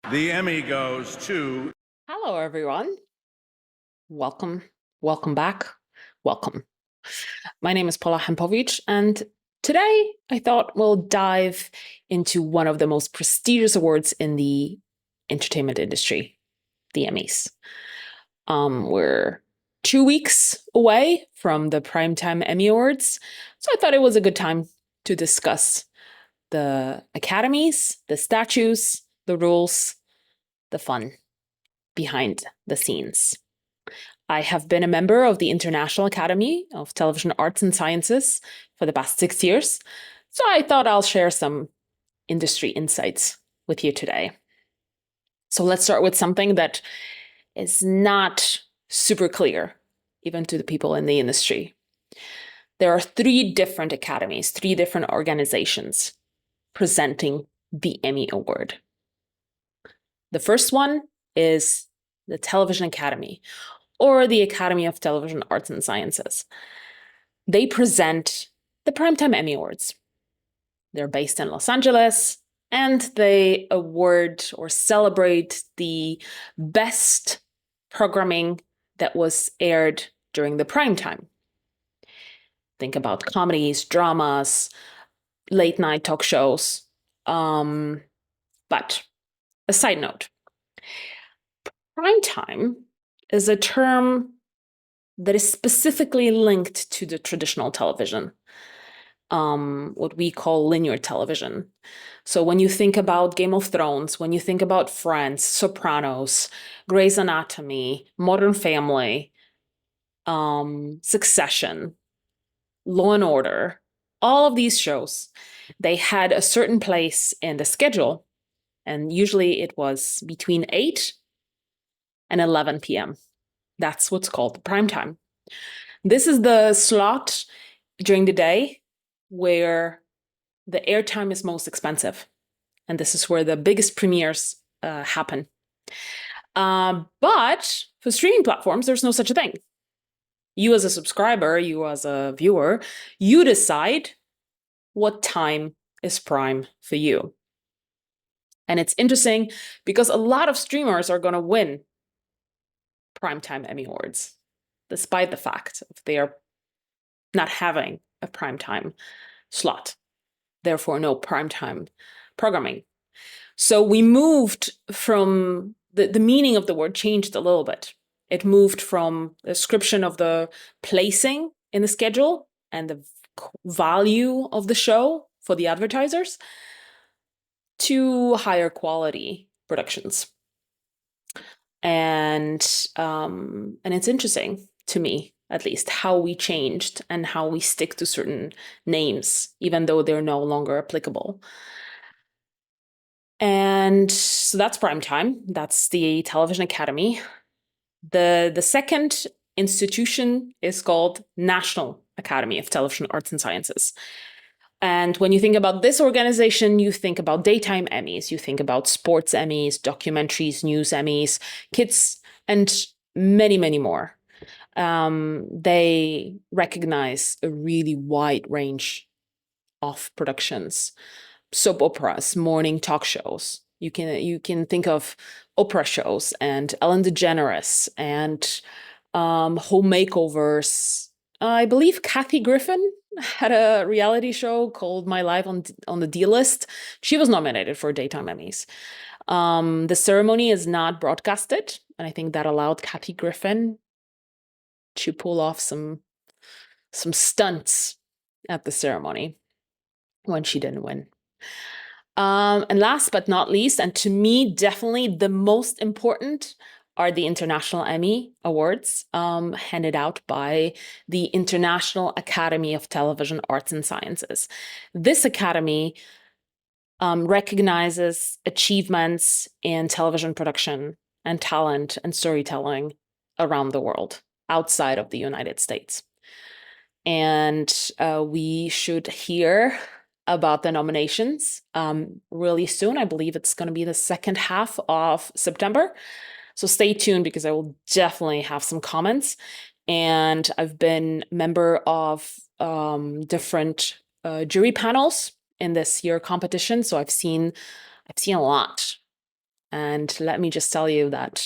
The Emmy goes to... Hello, everyone. Welcome, welcome back, welcome. My name is Pola Hempowicz, and today I thought we'll dive into one of the most prestigious awards in the entertainment industry, the Emmys. We're 2 weeks away from the Primetime Emmy Awards, so I thought it was a good time to discuss the academies, the statues, the rules, the fun behind the scenes. I have been a member of the International Academy of Television Arts and Sciences for the past 6 years, so I thought I'll share some industry insights with you today. So let's start with something that is not super clear, even to the people in the industry. There are 3 different academies, 3 different organizations presenting the Emmy Award. The first one is the Television Academy, or the Academy of Television Arts and Sciences. They present the Primetime Emmy Awards. They're based in Los Angeles, and they award or celebrate the best programming that was aired during the prime time. Think about comedies, dramas, late night talk shows. But a side note, prime time is a term that is specifically linked to the traditional television, what we call linear television. So when you think about Game of Thrones, when you think about Friends, Sopranos, Grey's Anatomy, Modern Family, Succession, Law and Order, all of these shows, they had a certain place in the schedule, and usually it was between 8 and 11 p.m. That's what's called the prime time. This is the slot during the day where the airtime is most expensive. And this is where the biggest premieres happen. But for streaming platforms, there's no such a thing. You as a subscriber, you as a viewer, you decide what time is prime for you. And it's interesting because a lot of streamers are going to win Primetime Emmy Awards, despite the fact of they are not having a primetime slot, therefore no primetime programming. So we moved from the meaning of the word changed a little bit. It moved from the description of the placing in the schedule and the value of the show for the advertisers to higher quality productions. And it's interesting to me, at least, how we changed and how we stick to certain names, even though they're no longer applicable. And so that's Primetime. That's the Television Academy. The second institution is called National Academy of Television Arts and Sciences. And when you think about this organization, you think about daytime Emmys, you think about sports Emmys, documentaries, news Emmys, kids, and many, many more. They recognize a really wide range of productions, soap operas, morning talk shows. You can think of Oprah shows and Ellen DeGeneres and home makeovers. I believe Kathy Griffin had a reality show called My Life on the D List. She was nominated for daytime Emmys. The ceremony is not broadcasted, and I think that allowed Kathy Griffin to pull off some stunts at the ceremony when she didn't win. And last but not least, and to me, definitely the most important, are the International Emmy Awards, handed out by the International Academy of Television Arts and Sciences. This academy recognizes achievements in television production and talent and storytelling around the world, outside of the United States. And we should hear about the nominations really soon. I believe it's going to be the second half of September. So stay tuned because I will definitely have some comments. And I've been member of different jury panels in this year competition. So I've seen a lot And let me just tell you that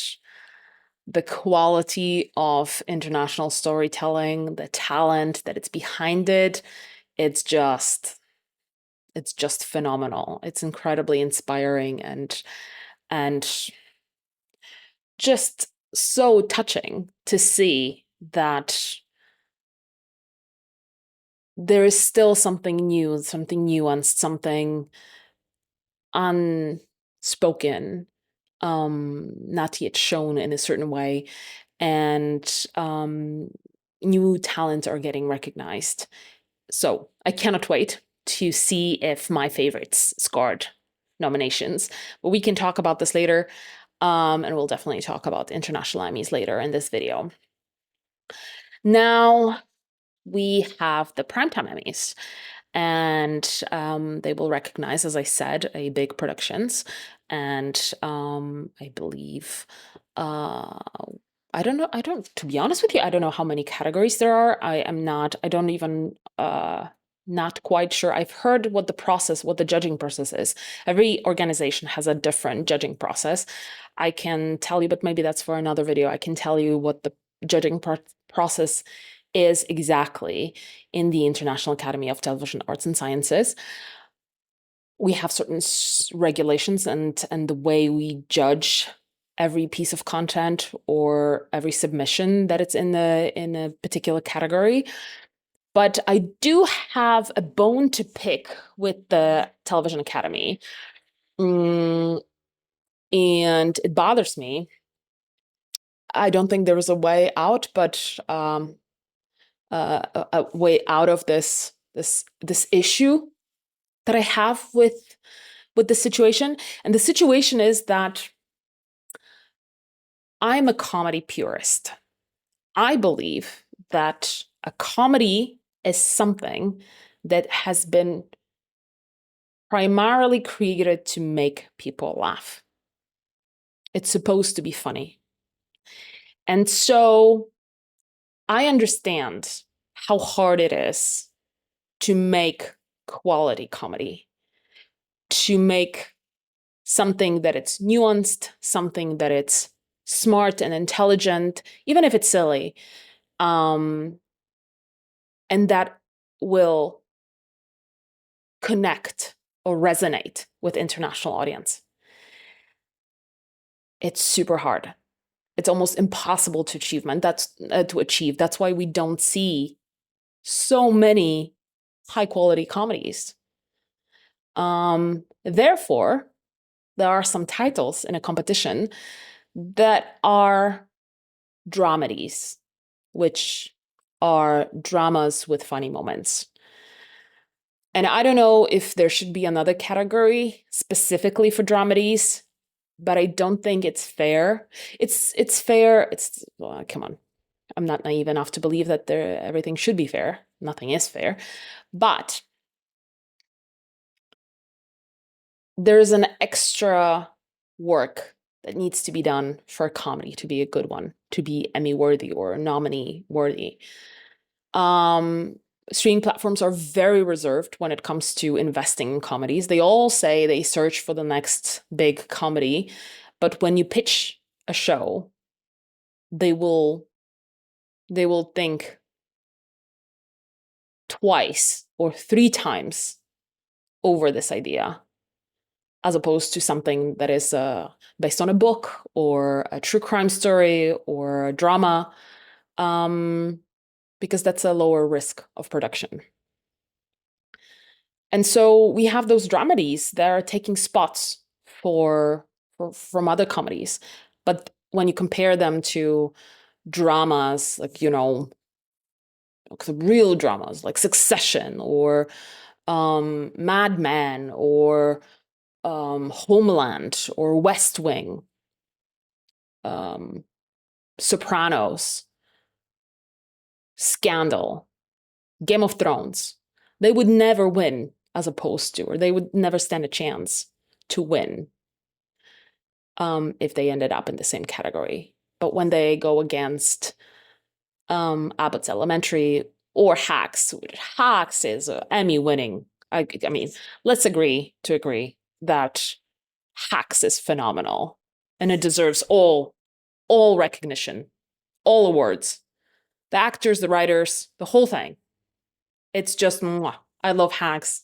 the quality of international storytelling, the talent that it's behind it, it's just phenomenal. It's incredibly inspiring and just so touching to see that there is still something new, something nuanced, something unspoken, not yet shown in a certain way, and new talents are getting recognized. So I cannot wait to see if my favorites scored nominations. But we can talk about this later, and we'll definitely talk about international Emmys later in this video. Now we have the Primetime Emmys. And they will recognize, as I said, a big productions. And I believe, I don't know, to be honest with you, I don't know how many categories there are. I don't even, not quite sure. I've heard what the judging process is. Every organization has a different judging process. I can tell you, but maybe that's for another video. I can tell you what the judging process is exactly in the International Academy of Television Arts and Sciences. We have certain regulations and the way we judge every piece of content or every submission that it's in a particular category. But I do have a bone to pick with the Television Academy. And it bothers me. I don't think there is a way out, but a way out of this issue that I have with the situation. And the situation is that I'm a comedy purist. I believe that a comedy is something that has been primarily created to make people laugh. It's supposed to be funny. And so I understand how hard it is to make quality comedy, to make something that it's nuanced, something that it's smart and intelligent, even if it's silly, and that will connect or resonate with international audience. It's super hard. It's almost impossible to achieve. That's why we don't see so many high quality comedies. Therefore, there are some titles in a competition that are dramedies, which are dramas with funny moments. And I don't know if there should be another category specifically for dramedies, but I don't think it's fair. It's fair. Well, come on. I'm not naive enough to believe that everything should be fair. Nothing is fair. But there's an extra work that needs to be done for a comedy to be a good one, to be Emmy worthy or nominee worthy. Streaming platforms are very reserved when it comes to investing in comedies. They all say they search for the next big comedy, but when you pitch a show, they will think twice or three times over this idea, as opposed to something that is based on a book or a true crime story or a drama, because that's a lower risk of production. And so we have those dramedies that are taking spots from other comedies. But when you compare them to dramas, like, real dramas like Succession or Mad Men or Homeland or West Wing, Sopranos, Scandal, Game of Thrones, they would never win as opposed to, or they would never stand a chance to win if they ended up in the same category. But when they go against Abbott's Elementary or Hacks, Hacks is Emmy winning. I mean, let's agree that Hacks is phenomenal, and it deserves all recognition, all awards. The actors, the writers, the whole thing. It's just mwah. I love Hacks.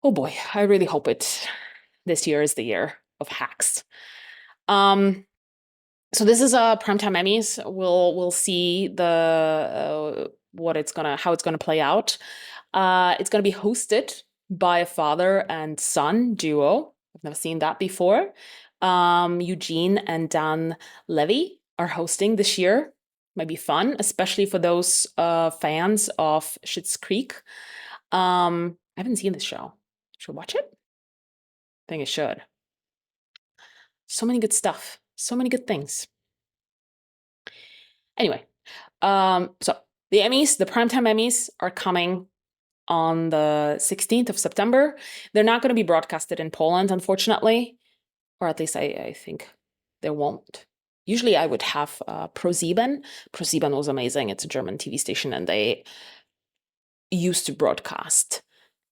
Oh boy, I really hope this year is the year of Hacks. So this is a Primetime Emmys. We'll see the how it's gonna play out. It's gonna be hosted by a father and son duo. I've never seen that before. Eugene and Dan Levy are hosting this year. Might be fun, especially for those fans of Schitt's Creek. I haven't seen this show. Should I watch it? I think I should. So many good stuff. So many good things. Anyway, so the Emmys, the Primetime Emmys are coming on the 16th of September. They're not going to be broadcasted in Poland, unfortunately, or at least I think they won't. Usually I would have ProSieben. ProSieben was amazing. It's a German TV station, and they used to broadcast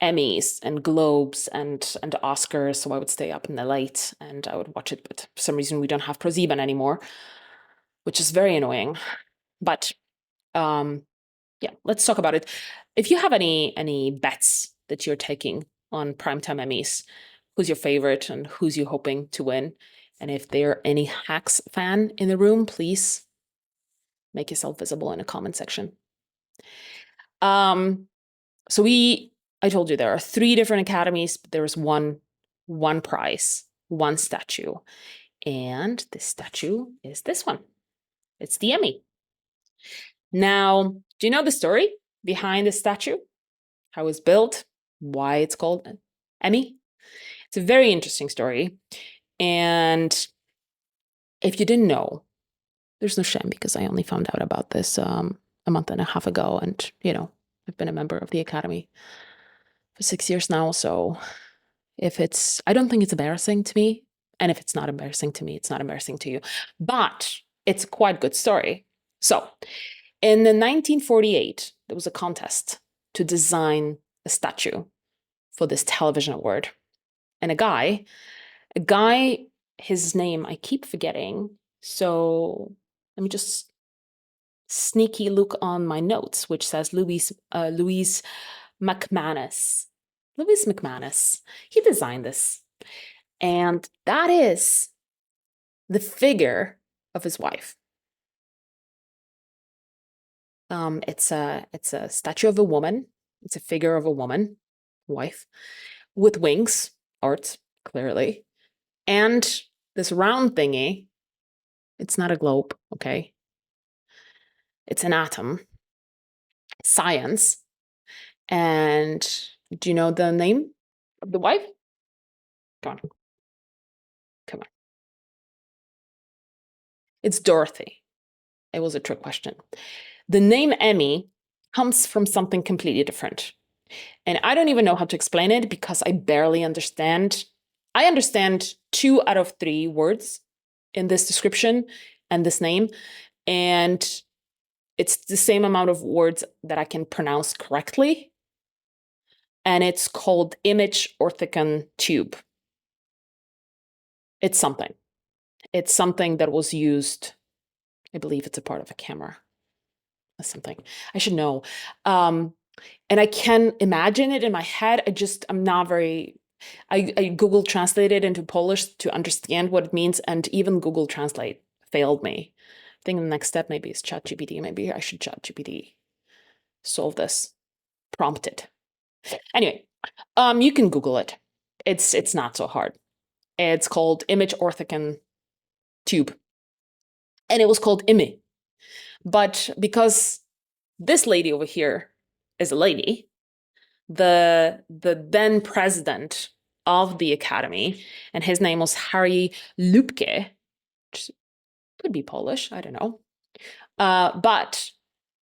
Emmys and Globes and Oscars, so I would stay up in the late and I would watch it, but for some reason we don't have ProSieben anymore, which is very annoying. But yeah, let's talk about it. If you have any bets that you're taking on Primetime Emmys, who's your favorite and who's you hoping to win? And if there are any Hacks fan in the room, please make yourself visible in the comment section. So I told you there are 3 different academies, but there is one prize, one statue. And this statue is this one. It's the Emmy. Now, do you know the story behind the statue? How it was built? Why it's called Emmy? It's a very interesting story. And if you didn't know, there's no shame, because I only found out about this a month and a half ago. And, I've been a member of the Academy for 6 years now. So I don't think it's embarrassing to me. And if it's not embarrassing to me, it's not embarrassing to you. But it's a quite good story. So in 1948, there was a contest to design a statue for this television award. And a guy, his name I keep forgetting. So let me just sneaky look on my notes, which says Louis McManus. Louis McManus. He designed this. And that is the figure of his wife. It's a statue of a woman. It's a figure of a woman, wife, with wings, art, clearly. And this round thingy, it's not a globe, okay? It's an atom. Science. And do you know the name of the wife? Come on. It's Dorothy. It was a trick question. The name Emmy comes from something completely different. And I don't even know how to explain it, because I barely understand. I understand 2 out of 3 words in this description and this name. And it's the same amount of words that I can pronounce correctly. And it's called image orthicon tube. It's something. It's something that was used, I believe it's a part of a camera. That's something. I should know. And I can imagine it in my head. I'm not very, I Google translated into Polish to understand what it means, and even Google Translate failed me. I think the next step maybe is ChatGPT. Maybe I should ChatGPT solve this. Prompt it. Anyway, you can Google it. It's not so hard. It's called image orthicon tube. And it was called Emmy. But because this lady over here is a lady, the then president of the Academy, and his name was Harry Lubke, which could be Polish, I don't know. But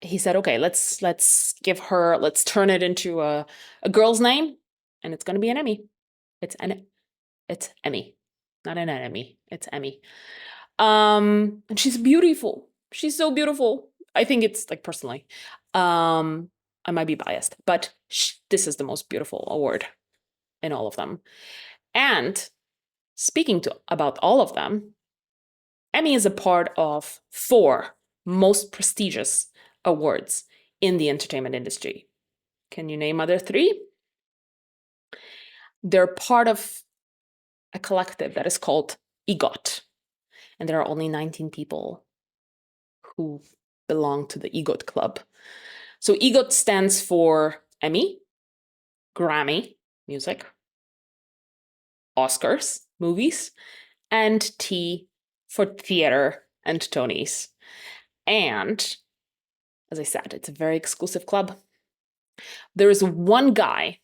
he said, okay, let's turn it into a girl's name, and it's going to be an Emmy. It's Emmy, not an enemy. It's Emmy. And she's beautiful. She's so beautiful. I think it's like, personally, I might be biased, but this is the most beautiful award in all of them. And speaking about all of them, Emmy is a part of 4 most prestigious awards in the entertainment industry. Can you name other 3? They're part of a collective that is called EGOT, and there are only 19 people who belong to the EGOT club. So EGOT stands for Emmy, Grammy, music, Oscars, movies, and T for theater and Tonys. And as I said, it's a very exclusive club. There is one guy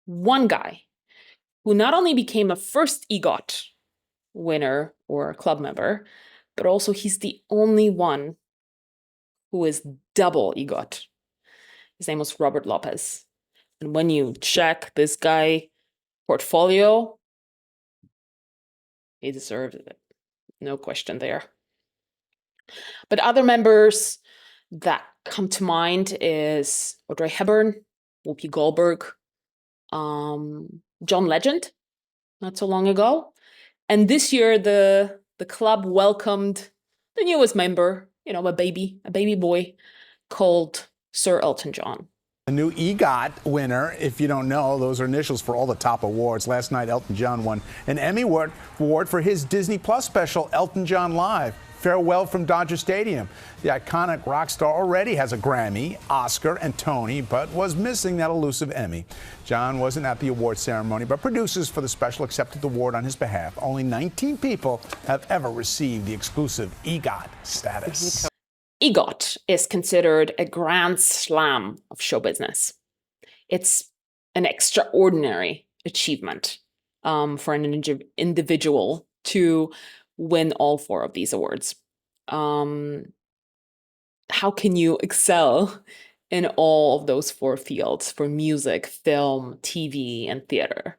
who not only became a first EGOT winner or club member, but also he's the only one who is double EGOT. His name was Robert Lopez. And when you check this guy portfolio, he deserves it. No question there. But other members that come to mind is Audrey Hepburn, Whoopi Goldberg, John Legend, not so long ago. And this year, the club welcomed the newest member, a baby boy called Sir Elton John. A new EGOT winner. If you don't know, those are initials for all the top awards. Last night, Elton John won an Emmy award for his Disney Plus special, Elton John Live. Farewell from Dodger Stadium. The iconic rock star already has a Grammy, Oscar, and Tony, but was missing that elusive Emmy. John wasn't at the award ceremony, but producers for the special accepted the award on his behalf. Only 19 people have ever received the exclusive EGOT status. EGOT is considered a grand slam of show business. It's an extraordinary achievement for an individual to win all 4 of these awards. How can you excel in all of those 4 fields for music, film, TV, and theater?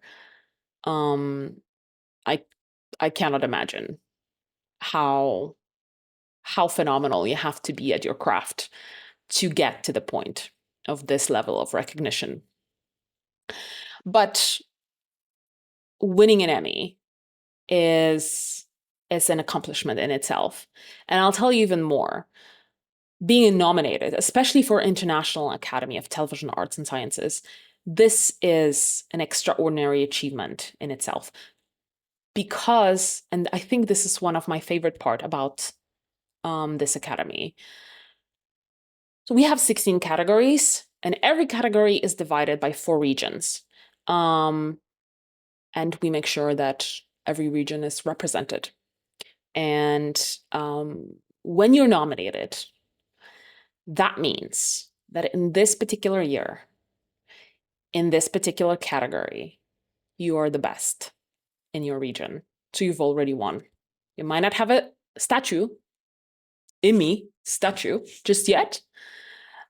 I cannot imagine how phenomenal you have to be at your craft to get to the point of this level of recognition. But winning an Emmy is an accomplishment in itself. And I'll tell you even more. Being nominated, especially for International Academy of Television Arts and Sciences, this is an extraordinary achievement in itself. Because, and I think this is one of my favorite part about this academy. So we have 16 categories, and every category is divided by 4 regions. And we make sure that every region is represented. And when you're nominated, that means that in this particular year, in this particular category, you are the best in your region. So you've already won. You might not have a Emmy statue just yet,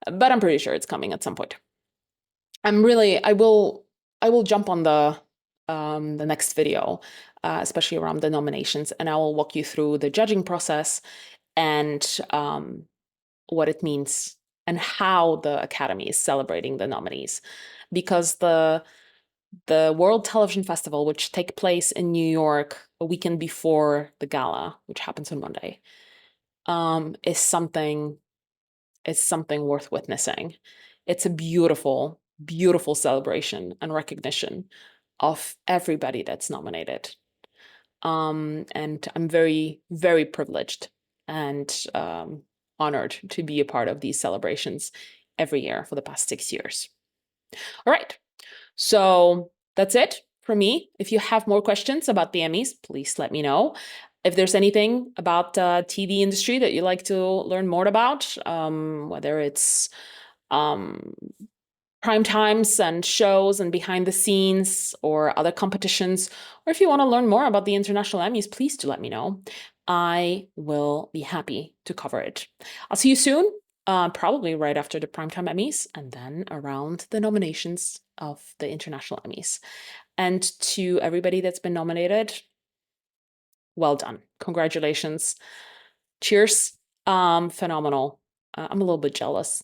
but I'm pretty sure it's coming at some point. I will jump on the next video, especially around the nominations, and I will walk you through the judging process and what it means and how the Academy is celebrating the nominees. Because the World Television Festival, which takes place in New York a weekend before the gala, which happens on Monday, is something worth witnessing. It's a beautiful, beautiful celebration and recognition of everybody that's nominated. And I'm very, very privileged and honored to be a part of these celebrations every year for the past 6 years. All right, so that's it for me. If you have more questions about the Emmys, please let me know. If there's anything about the TV industry that you'd like to learn more about, whether it's prime times and shows and behind the scenes or other competitions, or if you want to learn more about the International Emmys, please do let me know. I will be happy to cover it. I'll see you soon, probably right after the Primetime Emmys and then around the nominations of the International Emmys. And to everybody that's been nominated, well done. Congratulations. Cheers. Phenomenal. I'm a little bit jealous.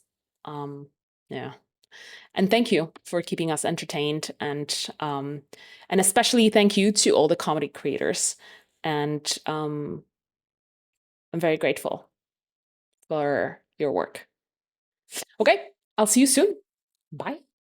Yeah. And thank you for keeping us entertained, and especially thank you to all the comedy creators. And I'm very grateful for your work. Okay, I'll see you soon. Bye.